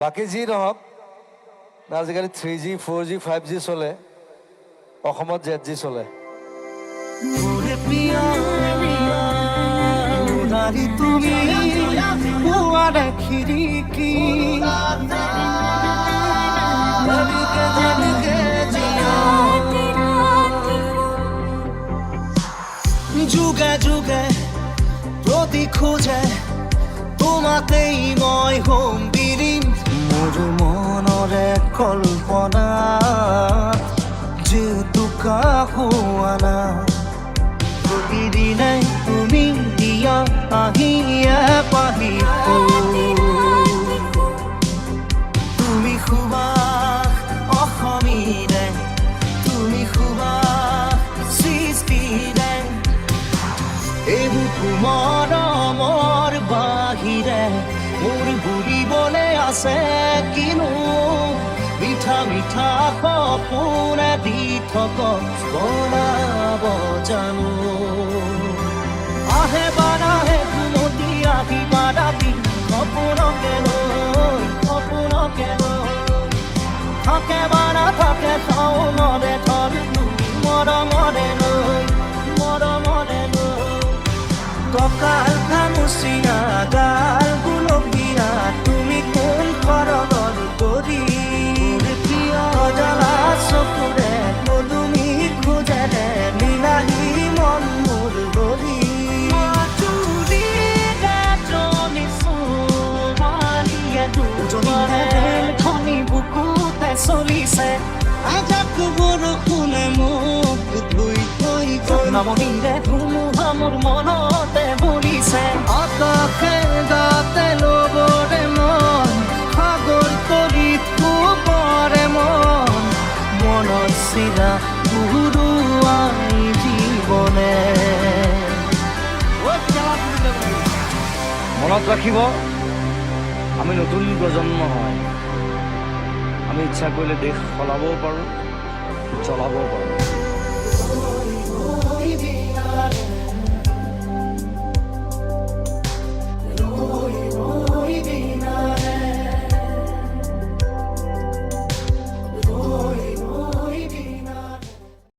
বাকী যি নহওক আজিকালি 3G 4G 5G চলে অসমত ZG চলে তুমি খিৰিকী যুগে যুগে প্ৰতি খোজে তোমাতেই মই সম্বিৰিম মোৰ মনৰে কল্পনা যেতুকা হোৱা না প্ৰতিদিনাই তুমি দিয়া আহিয়া পাহি তুমি সুবাস অসমীৰে তুমি সুবাস সৃষ্টিৰে এইবোৰ মৰমৰ বাহিৰে মোৰ বুলিবলে আছে কিনো মিঠা মিঠা সপোনে দি থক বনাব জানো আহে বাৰাহে কুমতি আহিবা ৰাতি সপোনকে লৈ থাকে বাৰা থাকে মনে ধৰ তুমি মৰমৰে লৈ কঁকাল খামুচিয়া গাল গুলপীয়া তুমি কোন কৰণৰ কৰি প্ৰিয় জ্বালা চকুৰে পদুমি খোজেৰে নীলাহী মন মোৰ গৰি ধনী বুকুতে চলিছে আজাকো বৰষুণে মোক ধুই থৈ গ'ল নামনিৰে ধুমুহা মোৰ মনতে বলিছে আকাশে গাতে ল'বৰে মন সাগৰ কৰি থবৰে মন মনত চিৰা ঘূৰুৱাই জীৱনে মনত ৰাখিব আমি নতুন প্ৰজন্ম হয় আমি ইচ্ছা কৰিলে দেশ সলাবও পাৰোঁ চলাবও পাৰোঁ